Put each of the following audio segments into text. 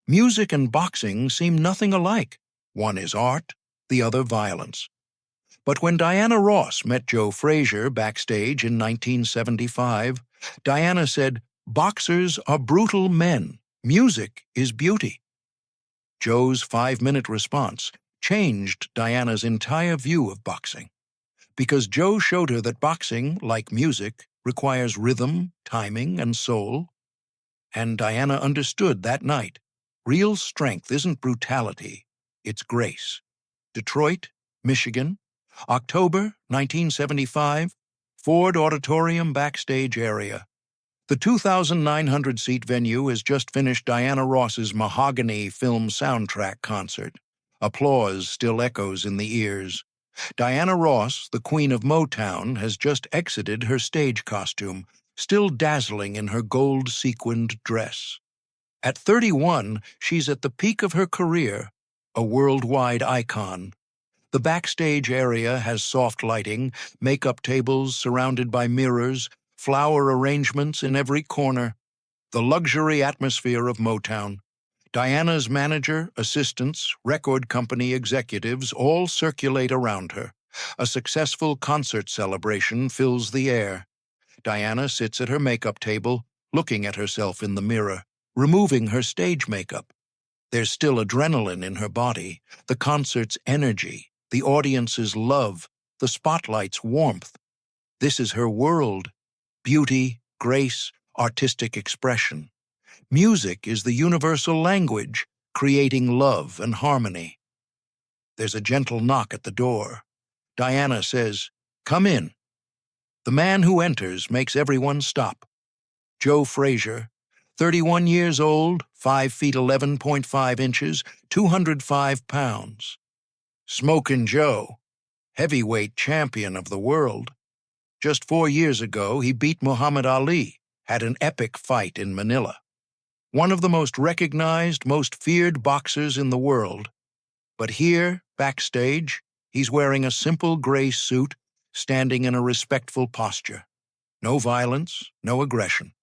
Music and boxing seem nothing alike. One is art, the other violence. But when Diana Ross met Joe Frazier backstage in 1975, Diana said, "Boxers are brutal men. Music is beauty." Joe's 5-minute response changed Diana's entire view of boxing, because Joe showed her that boxing, like music, requires rhythm, timing, and soul. And Diana understood that night, real strength isn't brutality, it's grace. Detroit, Michigan, October 1975, Ford Auditorium backstage area. The 2,900-seat venue has just finished Diana Ross's Mahogany film soundtrack concert. Applause still echoes in the ears. Diana Ross, the Queen of Motown, has just exited her stage costume, still dazzling in her gold-sequined dress. At 31, she's at the peak of her career, a worldwide icon. The backstage area has soft lighting, makeup tables surrounded by mirrors, flower arrangements in every corner. The luxury atmosphere of Motown. Diana's manager, assistants, record company executives all circulate around her. A successful concert celebration fills the air. Diana sits at her makeup table, looking at herself in the mirror, removing her stage makeup. There's still adrenaline in her body, the concert's energy, the audience's love, the spotlight's warmth. This is her world. Beauty, grace, artistic expression. Music is the universal language, creating love and harmony. There's a gentle knock at the door. Diana says, "Come in." The man who enters makes everyone stop. Joe Frazier, 31 years old, 5 feet 11.5 inches, 205 pounds. Smokin' Joe, heavyweight champion of the world. Just 4 years ago, he beat Muhammad Ali, had an epic fight in Manila. One of the most recognized, most feared boxers in the world. But here, backstage, he's wearing a simple gray suit, standing in a respectful posture. No violence, no aggression.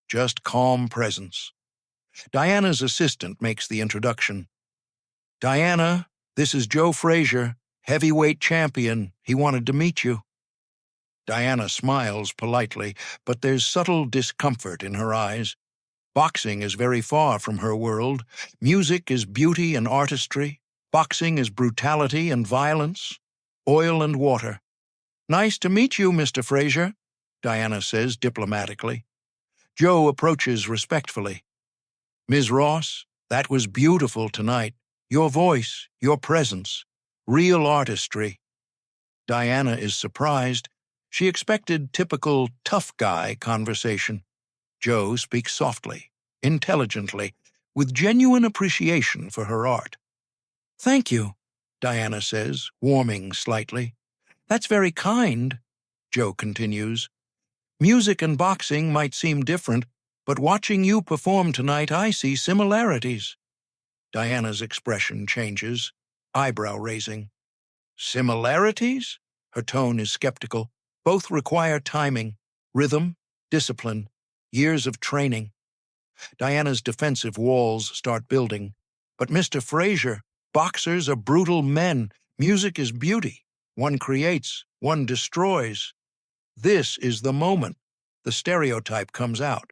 Just calm presence. Diana's assistant makes the introduction. "Diana, this is Joe Frazier, heavyweight champion. He wanted to meet you." Diana smiles politely, but there's subtle discomfort in her eyes. Boxing is very far from her world. Music is beauty and artistry. Boxing is brutality and violence. Oil and water. "Nice to meet you, Mr. Frazier," Diana says diplomatically. Joe approaches respectfully. "Ms. Ross, that was beautiful tonight. Your voice, your presence, real artistry." Diana is surprised. She expected typical tough guy conversation. Joe speaks softly, intelligently, with genuine appreciation for her art. "Thank you," Diana says, warming slightly. "That's very kind," Joe continues. "Music and boxing might seem different, but watching you perform tonight, I see similarities." Diana's expression changes, eyebrow raising. "Similarities?" Her tone is skeptical. "Both require timing, rhythm, discipline, years of training." Diana's defensive walls start building. "But Mr. Frazier, boxers are brutal men. Music is beauty. One creates, one destroys." This is the moment. The stereotype comes out.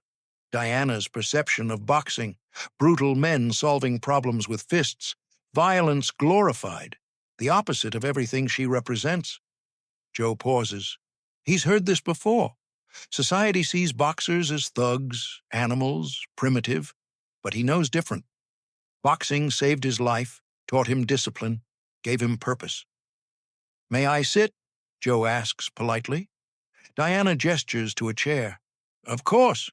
Diana's perception of boxing, brutal men solving problems with fists, violence glorified, the opposite of everything she represents. Joe pauses. He's heard this before. Society sees boxers as thugs, animals, primitive, but he knows different. Boxing saved his life, taught him discipline, gave him purpose. "May I sit?" Joe asks politely. Diana gestures to a chair. "Of course."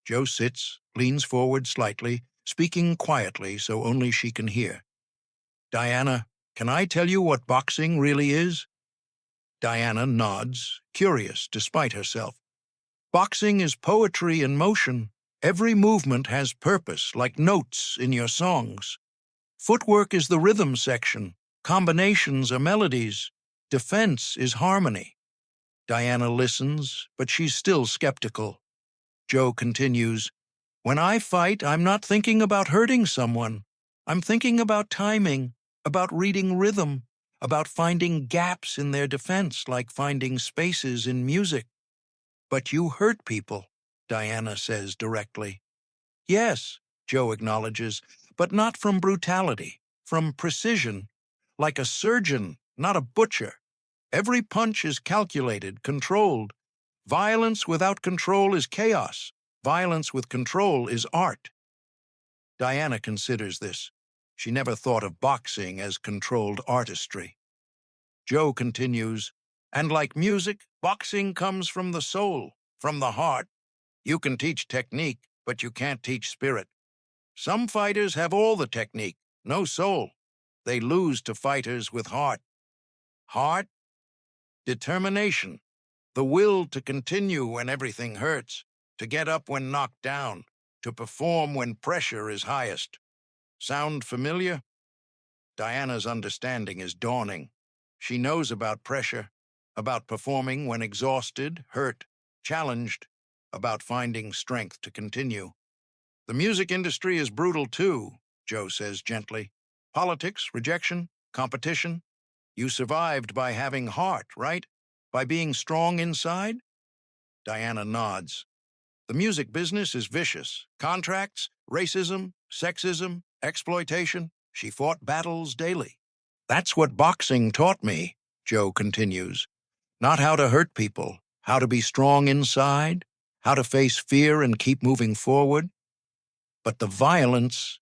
Joe sits, leans forward slightly, speaking quietly so only she can hear. "Diana, can I tell you what boxing really is?" Diana nods, curious despite herself. "Boxing is poetry in motion. Every movement has purpose, like notes in your songs. Footwork is the rhythm section. Combinations are melodies. Defense is harmony." Diana listens, but she's still skeptical. Joe continues, When I fight, I'm not thinking about hurting someone. I'm thinking about timing, about reading rhythm, about finding gaps in their defense, like finding spaces in music. But you hurt people, Diana says directly. Yes, Joe acknowledges, but not from brutality, from precision, like a surgeon, not a butcher. Every punch is calculated, controlled. Violence without control is chaos. Violence with control is art. Diana considers this. She never thought of boxing as controlled artistry. Joe continues, and like music, boxing comes from the soul, from the heart. You can teach technique, but you can't teach spirit. Some fighters have all the technique, no soul. They lose to fighters with heart. Heart? Determination. The will to continue when everything hurts, to get up when knocked down, to perform when pressure is highest. Sound familiar? Diana's understanding is dawning. She knows about pressure, about performing when exhausted, hurt, challenged, about finding strength to continue. The music industry is brutal too, Joe says gently. Politics, rejection, competition. You survived by having heart, right? By being strong inside? Diana nods. The music business is vicious. Contracts, racism, sexism, exploitation. She fought battles daily. That's what boxing taught me, Joe continues. Not how to hurt people, how to be strong inside, how to face fear and keep moving forward. But the violence,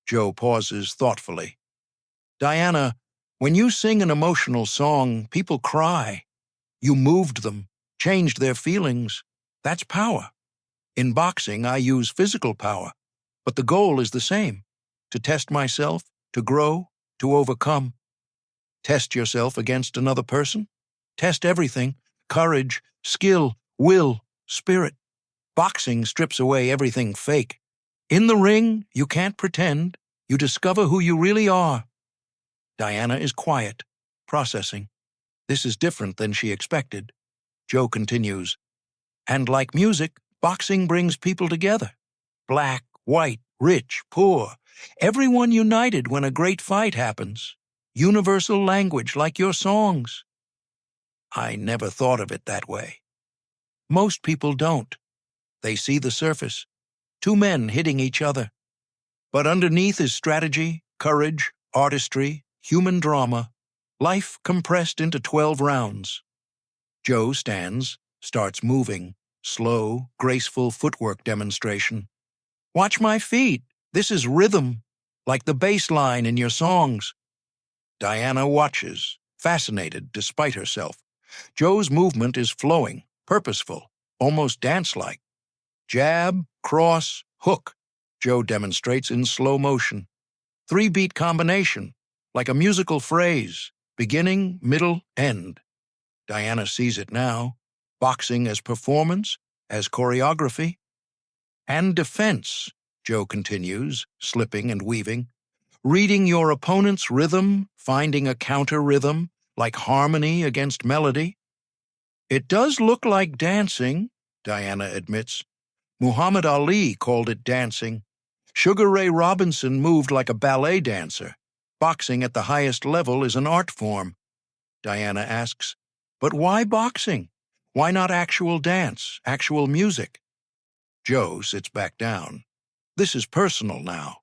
Joe pauses thoughtfully. Diana, when you sing an emotional song, people cry. You moved them, changed their feelings. That's power. In boxing, I use physical power, but the goal is the same, to test myself, to grow, to overcome. Test yourself against another person. Test everything, courage, skill, will, spirit. Boxing strips away everything fake. In the ring, you can't pretend. You discover who you really are. Diana is quiet, processing. This is different than she expected. Joe continues, and like music, boxing brings people together. Black, white, rich, poor. Everyone united when a great fight happens. Universal language like your songs. I never thought of it that way. Most people don't. They see the surface. Two men hitting each other. But underneath is strategy, courage, artistry, human drama, life compressed into 12 rounds. Joe stands, starts moving, slow, graceful footwork demonstration. Watch my feet. This is rhythm, like the bass line in your songs. Diana watches, fascinated despite herself. Joe's movement is flowing, purposeful, almost dance-like. Jab, cross, hook. Joe demonstrates in slow motion. Three-beat combination, like a musical phrase, beginning, middle, end. Diana sees it now. Boxing as performance, as choreography. And defense, Joe continues, slipping and weaving. Reading your opponent's rhythm, finding a counter-rhythm, like harmony against melody. It does look like dancing, Diana admits. Muhammad Ali called it dancing. Sugar Ray Robinson moved like a ballet dancer. Boxing at the highest level is an art form. Diana asks, but why boxing? Why not actual dance, actual music? Joe sits back down. This is personal now.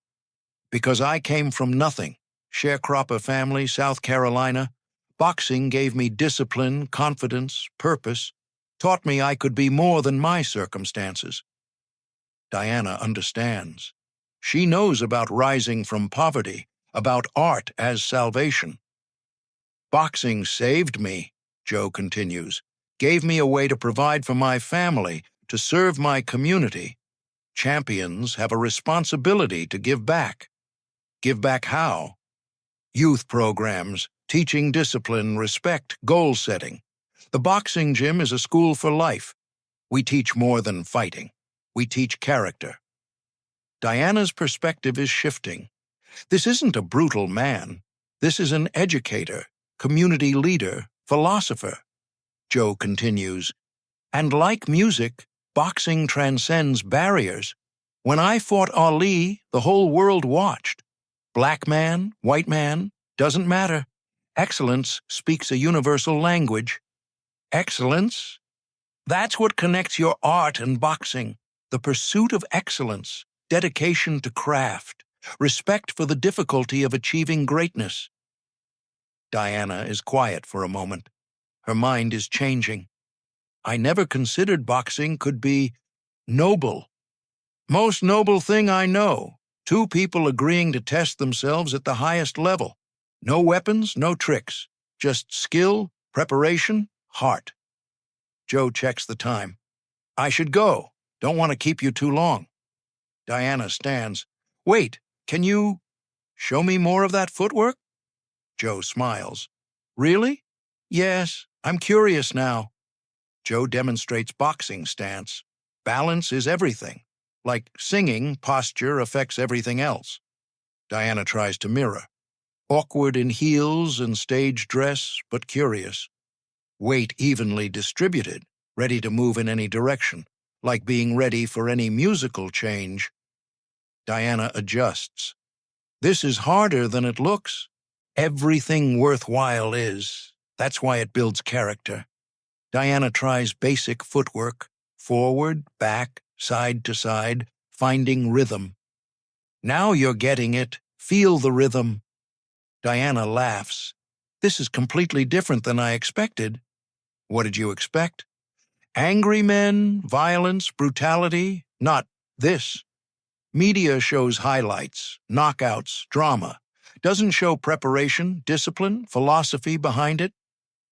Because I came from nothing. Sharecropper family, South Carolina. Boxing gave me discipline, confidence, purpose, taught me I could be more than my circumstances. Diana understands. She knows about rising from poverty, about art as salvation. Boxing saved me, Joe continues, gave me a way to provide for my family, to serve my community. Champions have a responsibility to give back. Give back how? Youth programs, teaching discipline, respect, goal setting. The boxing gym is a school for life. We teach more than fighting. We teach character. Diana's perspective is shifting. This isn't a brutal man. This is an educator, community leader, philosopher. Joe continues, and like music, boxing transcends barriers. When I fought Ali, the whole world watched. Black man, white man, doesn't matter. Excellence speaks a universal language. Excellence? That's what connects your art and boxing. The pursuit of excellence, dedication to craft, respect for the difficulty of achieving greatness. Diana is quiet for a moment. Her mind is changing. I never considered boxing could be noble. Most noble thing I know. Two people agreeing to test themselves at the highest level. No weapons, no tricks. Just skill, preparation, heart. Joe checks the time. I should go. Don't want to keep you too long. Diana stands. Wait, can you show me more of that footwork? Joe smiles. Really? Yes, I'm curious now. Joe demonstrates boxing stance. Balance is everything. Like singing, posture affects everything else. Diana tries to mirror. Awkward in heels and stage dress, but curious. Weight evenly distributed, ready to move in any direction, like being ready for any musical change. Diana adjusts. This is harder than it looks. Everything worthwhile is. That's why it builds character. Diana tries basic footwork, forward, back, side to side, finding rhythm. Now you're getting it. Feel the rhythm. Diana laughs. This is completely different than I expected. What did you expect? Angry men, violence, brutality, not this. Media shows highlights, knockouts, drama. Doesn't show preparation, discipline, philosophy behind it.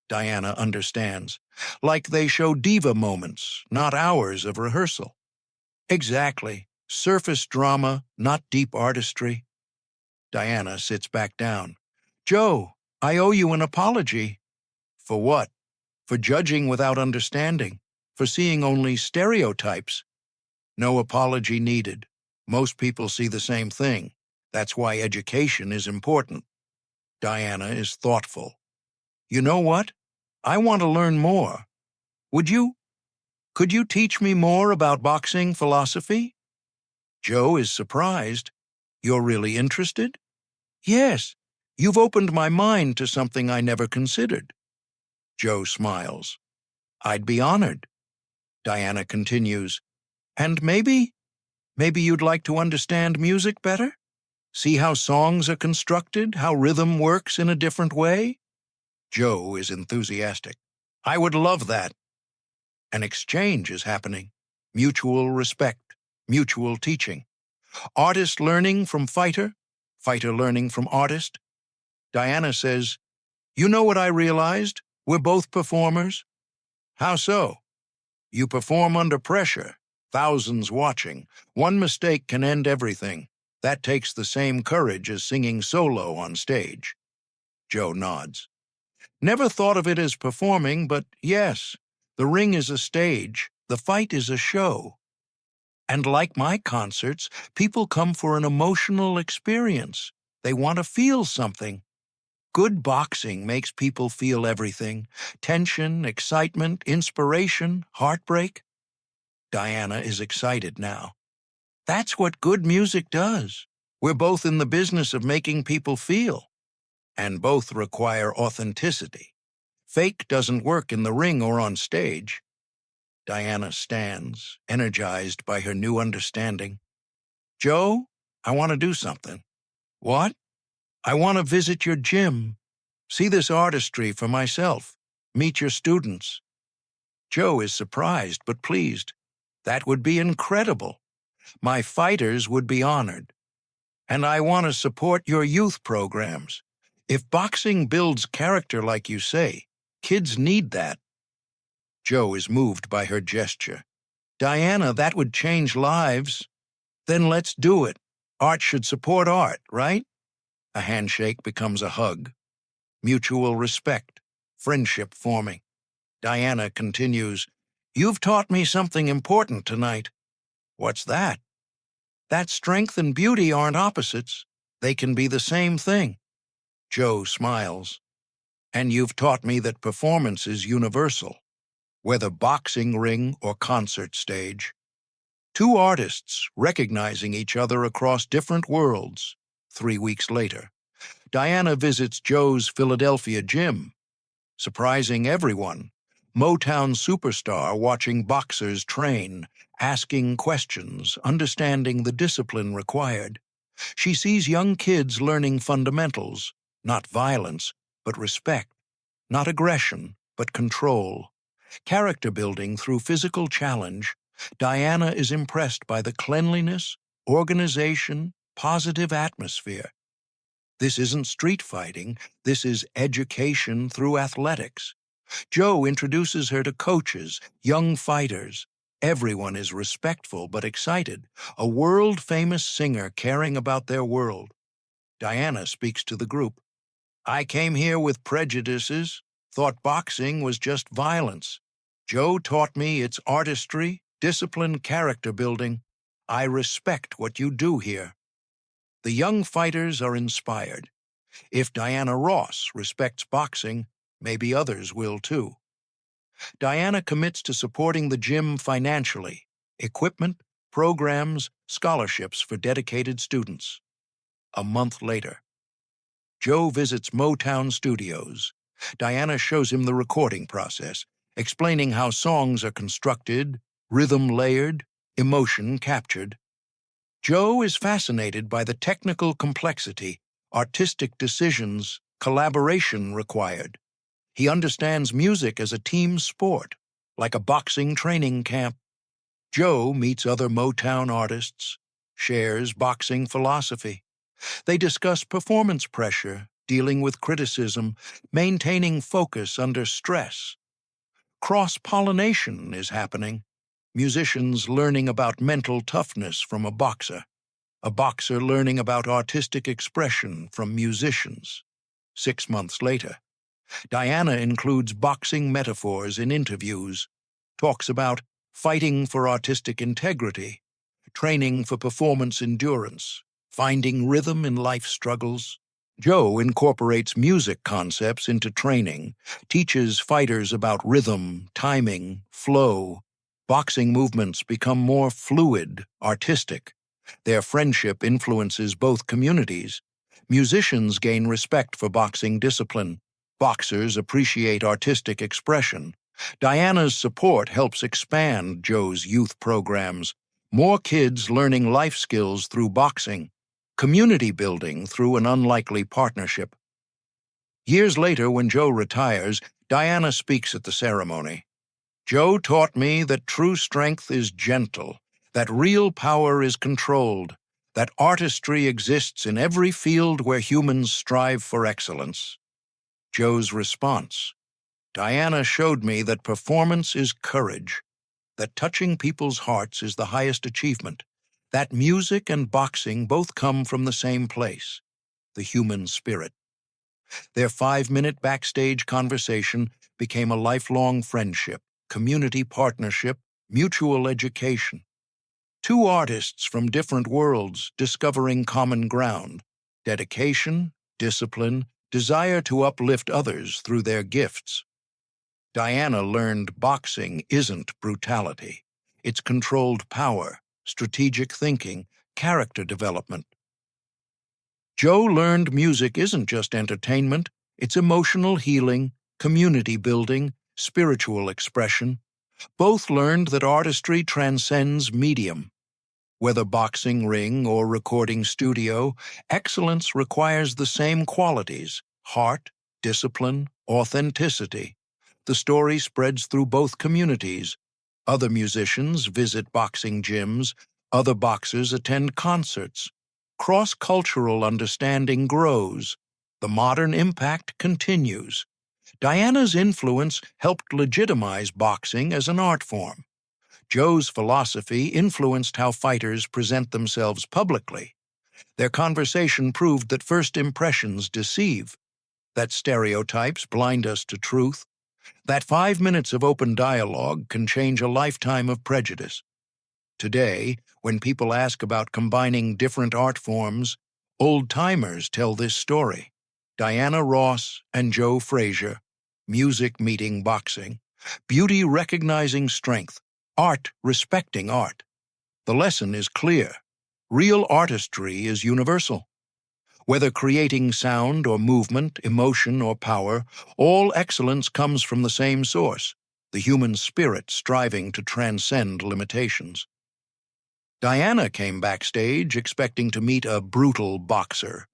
Diana understands. Like they show diva moments, not hours of rehearsal. Exactly. Surface drama, not deep artistry. Diana sits back down. Joe, I owe you an apology. For what? For judging without understanding. For seeing only stereotypes. No apology needed. Most people see the same thing. That's why education is important. Diana is thoughtful. You know what? I want to learn more. Could you teach me more about boxing philosophy? Joe is surprised. You're really interested? Yes. You've opened my mind to something I never considered. Joe smiles. I'd be honored. Diana continues. And maybe you'd like to understand music better? See how songs are constructed, how rhythm works in a different way? Joe is enthusiastic. I would love that. An exchange is happening. Mutual respect, mutual teaching. Artist learning from fighter, fighter learning from artist. Diana says, You know what I realized? We're both performers. How so? You perform under pressure, thousands watching. One mistake can end everything. That takes the same courage as singing solo on stage. Joe nods. Never thought of it as performing, but yes, the ring is a stage, the fight is a show. And like my concerts, people come for an emotional experience. They want to feel something. Good boxing makes people feel everything. Tension, excitement, inspiration, heartbreak. Diana is excited now. That's what good music does. We're both in the business of making people feel. And both require authenticity. Fake doesn't work in the ring or on stage. Diana stands, energized by her new understanding. Joe, I want to do something. What? I want to visit your gym. See this artistry for myself. Meet your students. Joe is surprised but pleased. That would be incredible. My fighters would be honored. And I want to support your youth programs. If boxing builds character like you say, kids need that. Joe is moved by her gesture. Diana, that would change lives. Then let's do it. Art should support art, right? A handshake becomes a hug. Mutual respect. Friendship forming. Diana continues, You've taught me something important tonight. What's that? That strength and beauty aren't opposites. They can be the same thing. Joe smiles. And you've taught me that performance is universal, whether boxing ring or concert stage. Two artists recognizing each other across different worlds. 3 weeks later, Diana visits Joe's Philadelphia gym, surprising everyone. Motown superstar watching boxers train, asking questions, understanding the discipline required. She sees young kids learning fundamentals, not violence, but respect, not aggression, but control. Character building through physical challenge, Diana is impressed by the cleanliness, organization, positive atmosphere. This isn't street fighting, this is education through athletics. Joe introduces her to coaches, young fighters. Everyone is respectful but excited, a world-famous singer caring about their world. Diana speaks to the group. I came here with prejudices, thought boxing was just violence. Joe taught me it's artistry, discipline, character building. I respect what you do here. The young fighters are inspired. If Diana Ross respects boxing, maybe others will too. Diana commits to supporting the gym financially, equipment, programs, scholarships for dedicated students. A month later, Joe visits Motown Studios. Diana shows him the recording process, explaining how songs are constructed, rhythm layered, emotion captured. Joe is fascinated by the technical complexity, artistic decisions, collaboration required. He understands music as a team sport, like a boxing training camp. Joe meets other Motown artists, shares boxing philosophy. They discuss performance pressure, dealing with criticism, maintaining focus under stress. Cross-pollination is happening. Musicians learning about mental toughness from a boxer learning about artistic expression from musicians. 6 months later, Diana includes boxing metaphors in interviews, talks about fighting for artistic integrity, training for performance endurance, finding rhythm in life struggles. Joe incorporates music concepts into training, teaches fighters about rhythm, timing, flow. Boxing movements become more fluid, artistic. Their friendship influences both communities. Musicians gain respect for boxing discipline. Boxers appreciate artistic expression. Diana's support helps expand Joe's youth programs. More kids learning life skills through boxing. Community building through an unlikely partnership. Years later, when Joe retires, Diana speaks at the ceremony. Joe taught me that true strength is gentle, that real power is controlled, that artistry exists in every field where humans strive for excellence. Joe's response. Diana showed me that performance is courage, that touching people's hearts is the highest achievement, that music and boxing both come from the same place, the human spirit. Their 5-minute backstage conversation became a lifelong friendship, community partnership, mutual education. Two artists from different worlds discovering common ground, dedication, discipline, desire to uplift others through their gifts. Diana learned boxing isn't brutality. It's controlled power, strategic thinking, character development. Joe learned music isn't just entertainment, it's emotional healing, community building, spiritual expression. Both learned that artistry transcends medium. Whether boxing ring or recording studio, excellence requires the same qualities: heart, discipline, authenticity. The story spreads through both communities. Other musicians visit boxing gyms, other boxers attend concerts. Cross-cultural understanding grows. The modern impact continues. Diana's influence helped legitimize boxing as an art form. Joe's philosophy influenced how fighters present themselves publicly. Their conversation proved that first impressions deceive, that stereotypes blind us to truth, that 5 minutes of open dialogue can change a lifetime of prejudice. Today, when people ask about combining different art forms, old-timers tell this story. Diana Ross and Joe Frazier, music meeting boxing, beauty recognizing strength, art respecting art. The lesson is clear. Real artistry is universal. Whether creating sound or movement, emotion or power, all excellence comes from the same source, the human spirit striving to transcend limitations. Diana came backstage expecting to meet a brutal boxer.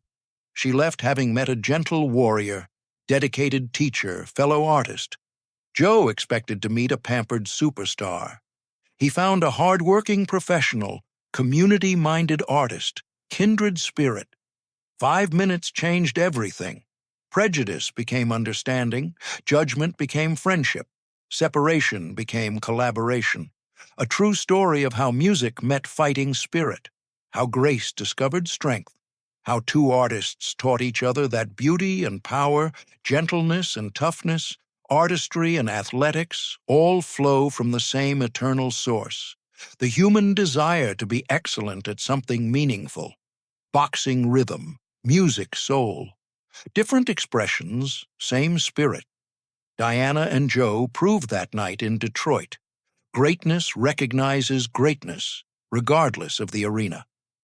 She left having met a gentle warrior, dedicated teacher, fellow artist. Joe expected to meet a pampered superstar. He found a hard-working professional, community-minded artist, kindred spirit. 5 minutes changed everything. Prejudice became understanding, judgment became friendship, separation became collaboration. A true story of how music met fighting spirit, how grace discovered strength, how two artists taught each other that beauty and power, gentleness and toughness, artistry and athletics all flow from the same eternal source, the human desire to be excellent at something meaningful. Boxing rhythm, music soul. Different expressions, same spirit. Diana and Joe proved that night in Detroit. Greatness recognizes greatness, regardless of the arena.